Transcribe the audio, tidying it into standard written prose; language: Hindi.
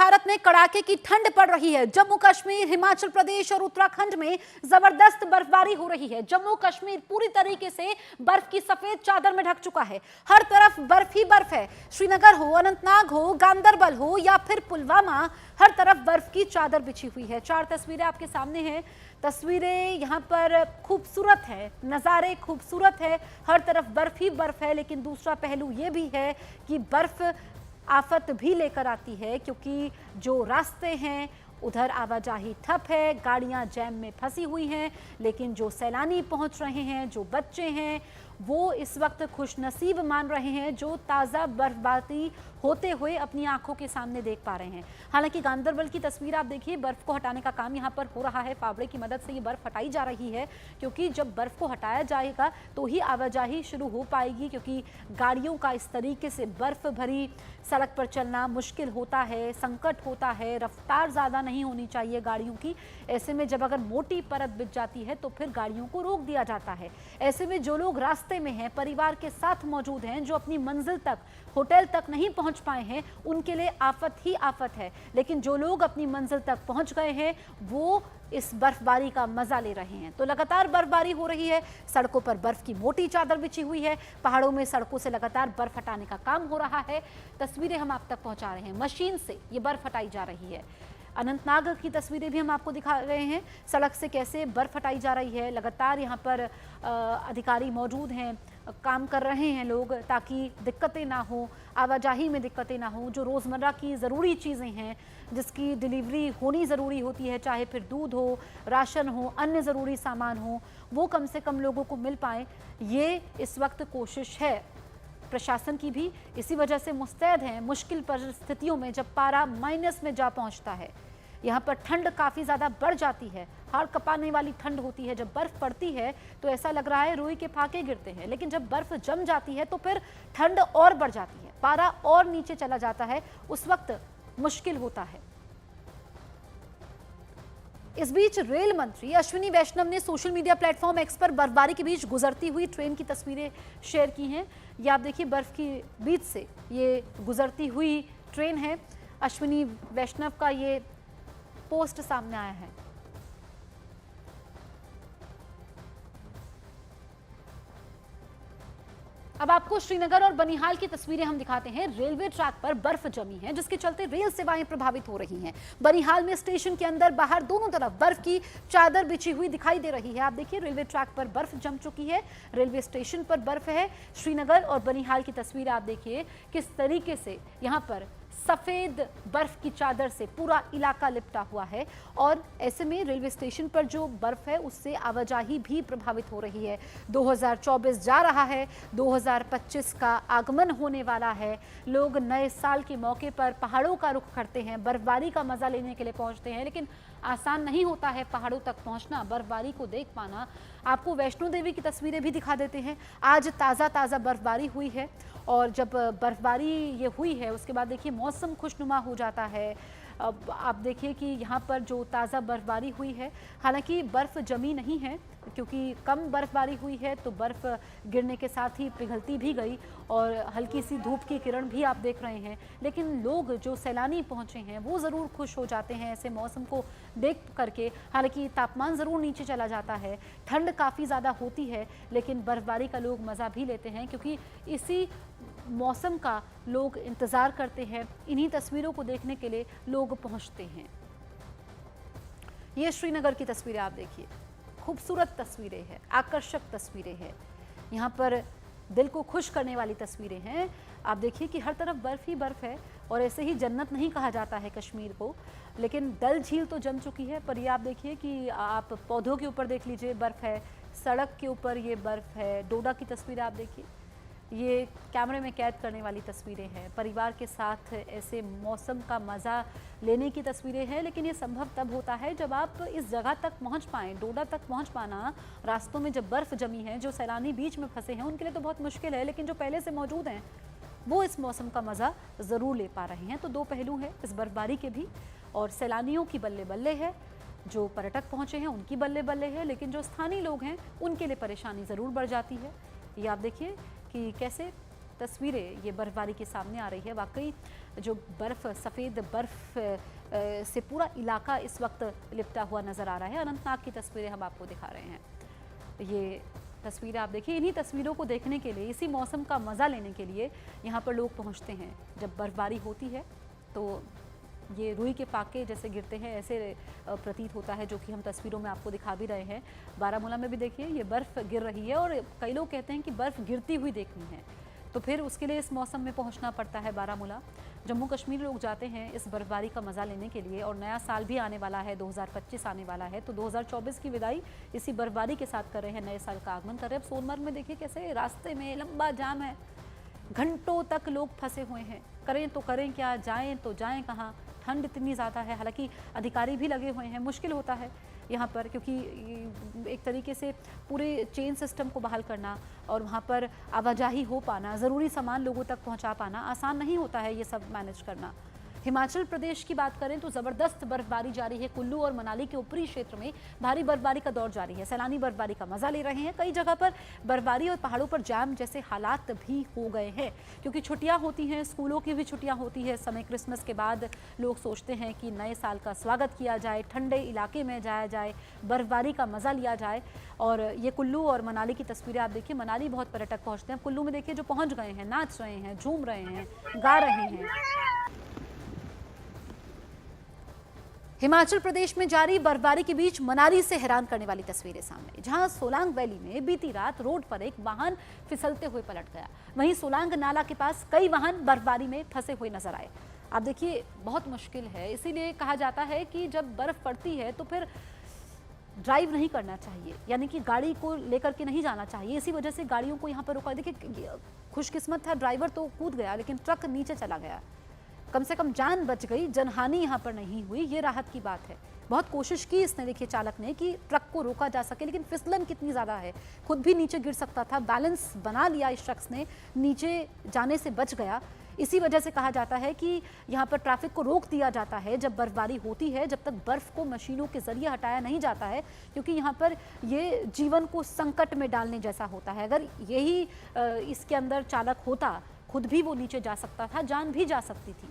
भारत में कड़ाके की ठंड पड़ रही है। जम्मू कश्मीर, हिमाचल प्रदेश और उत्तराखंड में जबरदस्त बर्फबारी हो रही है। जम्मू कश्मीर पूरी तरीके से बर्फ की सफेद चादर में ढक चुका है। हर तरफ बर्फ ही बर्फ है। श्रीनगर हो, अनंतनाग हो, गांदरबल हो या फिर पुलवामा, हर तरफ बर्फ की चादर बिछी हुई है। 4 तस्वीरें आपके सामने हैं। तस्वीरें यहाँ पर खूबसूरत है, नज़ारे खूबसूरत है, हर तरफ बर्फ ही बर्फ है। लेकिन दूसरा पहलू ये भी है कि बर्फ आफत भी लेकर आती है, क्योंकि जो रास्ते हैं उधर आवाजाही ठप है, गाड़ियां जैम में फंसी हुई हैं। लेकिन जो सैलानी पहुंच रहे हैं, जो बच्चे हैं, वो इस वक्त खुशनसीब मान रहे हैं जो ताज़ा बर्फबारी होते हुए अपनी आंखों के सामने देख पा रहे हैं। हालांकि गांदरबल की तस्वीर आप देखिए, बर्फ को हटाने का काम यहां पर हो रहा है। फावड़े की मदद से ये बर्फ हटाई जा रही है, क्योंकि जब बर्फ को हटाया जाएगा तो ही आवाजाही शुरू हो पाएगी, क्योंकि गाड़ियों का इस तरीके से बर्फ भरी सड़क पर चलना मुश्किल होता है, संकट होता है। रफ्तार ज़्यादा नहीं होनी चाहिए गाड़ियों की। ऐसे में जब अगर मोटी परत बिछ जाती है तो फिर गाड़ियों को रोक दिया जाता है। ऐसे में जो लोग रास्ते में हैं, परिवार के साथ मौजूद हैं, जो अपनी मंजिल तक, होटल तक नहीं पहुंच पाए हैं, उनके लिए आफत ही आफत है। लेकिन जो लोग अपनी मंजिल तक पहुंच गए हैं वो इस बर्फबारी का मजा ले रहे हैं। तो लगातार बर्फबारी हो रही है, सड़कों पर बर्फ की मोटी चादर बिछी हुई है, पहाड़ों में सड़कों से लगातार बर्फ हटाने का काम हो रहा है। तस्वीरें हम आप तक पहुंचा रहे हैं, मशीन से ये बर्फ हटाई जा रही है। अनंतनाग की तस्वीरें भी हम आपको दिखा रहे हैं, सड़क से कैसे बर्फ हटाई जा रही है। लगातार यहाँ पर अधिकारी मौजूद हैं, काम कर रहे हैं लोग, ताकि दिक्कतें ना हो, आवाजाही में दिक्कतें ना हो। जो रोज़मर्रा की ज़रूरी चीज़ें हैं, जिसकी डिलीवरी होनी ज़रूरी होती है, चाहे फिर दूध हो, राशन हो, अन्य ज़रूरी सामान हो, वो कम से कम लोगों को मिल पाए, ये इस वक्त कोशिश है प्रशासन की भी। इसी वजह से मुस्तैद हैं मुश्किल परिस्थितियों में जब पारा माइनस में जा पहुंचता है। यहाँ पर ठंड काफ़ी ज़्यादा बढ़ जाती है, हाड़ कपाने वाली ठंड होती है। जब बर्फ़ पड़ती है तो ऐसा लग रहा है रुई के फाके गिरते हैं, लेकिन जब बर्फ़ जम जाती है तो फिर ठंड और बढ़ जाती है, पारा और नीचे चला जाता है, उस वक्त मुश्किल होता है। इस बीच रेल मंत्री अश्विनी वैष्णव ने सोशल मीडिया प्लेटफॉर्म एक्स पर बर्फबारी के बीच गुजरती हुई ट्रेन की तस्वीरें शेयर की हैं। ये आप देखिए, बर्फ के बीच से ये गुजरती हुई ट्रेन है। अश्विनी वैष्णव का ये पोस्ट सामने आया है। अब आपको श्रीनगर और बनिहाल की तस्वीरें हम दिखाते हैं। रेलवे ट्रैक पर बर्फ जमी है, जिसके चलते रेल सेवाएं प्रभावित हो रही हैं। बनिहाल में स्टेशन के अंदर बाहर दोनों तरफ बर्फ की चादर बिछी हुई दिखाई दे रही है। आप देखिए, रेलवे ट्रैक पर बर्फ जम चुकी है, रेलवे स्टेशन पर बर्फ है। श्रीनगर और बनिहाल की तस्वीर आप देखिए, किस तरीके से यहाँ पर सफेद बर्फ की चादर से पूरा इलाका लिपटा हुआ है। और ऐसे में रेलवे स्टेशन पर जो बर्फ है उससे आवाजाही भी प्रभावित हो रही है। 2024 जा रहा है, 2025 का आगमन होने वाला है। लोग नए साल के मौके पर पहाड़ों का रुख करते हैं, बर्फबारी का मजा लेने के लिए पहुंचते हैं, लेकिन आसान नहीं होता है पहाड़ों तक पहुंचना, बर्फबारी को देख पाना। आपको वैष्णो देवी की तस्वीरें भी दिखा देते हैं। आज ताज़ा बर्फबारी हुई है, और जब बर्फबारी ये हुई है उसके बाद देखिए मौसम खुशनुमा हो जाता है। अब आप देखिए कि यहाँ पर जो ताज़ा बर्फबारी हुई है, हालांकि बर्फ़ जमी नहीं है, क्योंकि कम बर्फबारी हुई है तो बर्फ़ गिरने के साथ ही पिघलती भी गई, और हल्की सी धूप की किरण भी आप देख रहे हैं। लेकिन लोग जो सैलानी पहुँचे हैं वो ज़रूर खुश हो जाते हैं ऐसे मौसम को देख करके। हालांकि तापमान ज़रूर नीचे चला जाता है, ठंड काफ़ी ज़्यादा होती है, लेकिन बर्फबारी का लोग मज़ा भी लेते हैं, क्योंकि इसी मौसम का लोग इंतज़ार करते हैं। इन्हीं तस्वीरों को देखने के लिए लोग पहुंचते हैं। ये श्रीनगर की तस्वीरें आप देखिए, खूबसूरत तस्वीरें हैं, आकर्षक तस्वीरें हैं, यहाँ पर दिल को खुश करने वाली तस्वीरें हैं। आप देखिए कि हर तरफ बर्फ़ ही बर्फ़ है, और ऐसे ही जन्नत नहीं कहा जाता है कश्मीर को। लेकिन डल झील तो जम चुकी है, पर ये आप देखिए कि आप पौधों के ऊपर देख लीजिए बर्फ़ है, सड़क के ऊपर ये बर्फ़ है। डोडा की तस्वीर आप देखिए, ये कैमरे में कैद करने वाली तस्वीरें हैं। परिवार के साथ ऐसे मौसम का मज़ा लेने की तस्वीरें हैं। लेकिन ये संभव तब होता है जब आप इस जगह तक पहुंच पाएँ। डोडा तक पहुंच पाना, रास्तों में जब बर्फ़ जमी है, जो सैलानी बीच में फंसे हैं उनके लिए तो बहुत मुश्किल है, लेकिन जो पहले से मौजूद हैं वो इस मौसम का मज़ा ज़रूर ले पा रहे हैं। तो दो पहलू हैं इस बर्फबारी के भी, और सैलानियों की बल्ले बल्ले है, जो पर्यटक पहुँचे हैं उनकी बल्ले बल्ले है, लेकिन जो स्थानीय लोग हैं उनके लिए परेशानी ज़रूर बढ़ जाती है। ये आप देखिए कि कैसे तस्वीरें ये बर्फबारी के सामने आ रही है। वाकई जो बर्फ, सफ़ेद बर्फ से पूरा इलाका इस वक्त लिपटा हुआ नज़र आ रहा है। अनंतनाग की तस्वीरें हम आपको दिखा रहे हैं। ये तस्वीरें आप देखिए। इन्हीं तस्वीरों को देखने के लिए, इसी मौसम का मज़ा लेने के लिए यहाँ पर लोग पहुँचते हैं। जब बर्फबारी होती है तो ये रुई के फाके जैसे गिरते हैं, ऐसे प्रतीत होता है, जो कि हम तस्वीरों में आपको दिखा भी रहे हैं। बारामूला में भी देखिए ये बर्फ़ गिर रही है और कई लोग कहते हैं कि बर्फ़ गिरती हुई देखनी है, तो फिर उसके लिए इस मौसम में पहुंचना पड़ता है बारामूला। जम्मू कश्मीर लोग जाते हैं इस बर्फबारी का मज़ा लेने के लिए। और नया साल भी आने वाला है, 2025 आने वाला है, तो 2024 की विदाई इसी बर्फबारी के साथ कर रहे हैं, नए साल का आगमन कर रहे हैं। अब सोनमर्ग में देखिए कैसे रास्ते में लंबा जाम है, घंटों तक लोग फंसे हुए हैं। करें तो करें क्या, जाएं तो जाएं कहाँ, ठंड इतनी ज़्यादा है। हालांकि अधिकारी भी लगे हुए हैं, मुश्किल होता है यहाँ पर, क्योंकि एक तरीके से पूरे चेन सिस्टम को बहाल करना और वहाँ पर आवाजाही हो पाना, ज़रूरी सामान लोगों तक पहुँचा पाना आसान नहीं होता है ये सब मैनेज करना। हिमाचल प्रदेश की बात करें तो ज़बरदस्त बर्फबारी जारी है। कुल्लू और मनाली के ऊपरी क्षेत्र में भारी बर्फबारी का दौर जारी है। सैलानी बर्फबारी का मजा ले रहे हैं। कई जगह पर बर्फबारी और पहाड़ों पर जाम जैसे हालात भी हो गए हैं, क्योंकि छुट्टियां होती हैं, स्कूलों की भी छुट्टियां होती है। समय क्रिसमस के बाद लोग सोचते हैं कि नए साल का स्वागत किया जाए, ठंडे इलाके में जाया जाए, बर्फबारी का मजा लिया जाए। और ये कुल्लू और मनाली की तस्वीरें आप देखिए। मनाली बहुत पर्यटक पहुँचते हैं, कुल्लू में देखिए जो पहुँच गए हैं, नाच रहे हैं, झूम रहे हैं, गा रहे हैं। हिमाचल प्रदेश में जारी बर्फबारी के बीच मनाली से हैरान करने वाली तस्वीरें सामने, जहां सोलांग वैली में बीती रात रोड पर एक वाहन फिसलते हुए पलट गया। वहीं सोलांग नाला के पास कई वाहन बर्फबारी में फंसे हुए नजर आए। आप देखिए बहुत मुश्किल है, इसीलिए कहा जाता है कि जब बर्फ पड़ती है तो फिर ड्राइव नहीं करना चाहिए, यानी कि गाड़ी को लेकर के नहीं जाना चाहिए। इसी वजह से गाड़ियों को यहाँ पर रोका। देखिए खुशकिस्मत था, ड्राइवर तो कूद गया लेकिन ट्रक नीचे चला गया। कम से कम जान बच गई, जनहानि यहाँ पर नहीं हुई, ये राहत की बात है। बहुत कोशिश की इसने, देखिए चालक ने, कि ट्रक को रोका जा सके, लेकिन फिसलन कितनी ज़्यादा है, खुद भी नीचे गिर सकता था। बैलेंस बना लिया इस शख्स ने, नीचे जाने से बच गया। इसी वजह से कहा जाता है कि यहाँ पर ट्रैफिक को रोक दिया जाता है जब बर्फबारी होती है, जब तक बर्फ़ को मशीनों के जरिए हटाया नहीं जाता है, क्योंकि यहाँ पर ये जीवन को संकट में डालने जैसा होता है। अगर यही इसके अंदर चालक होता, खुद भी वो नीचे जा सकता था, जान भी जा सकती थी।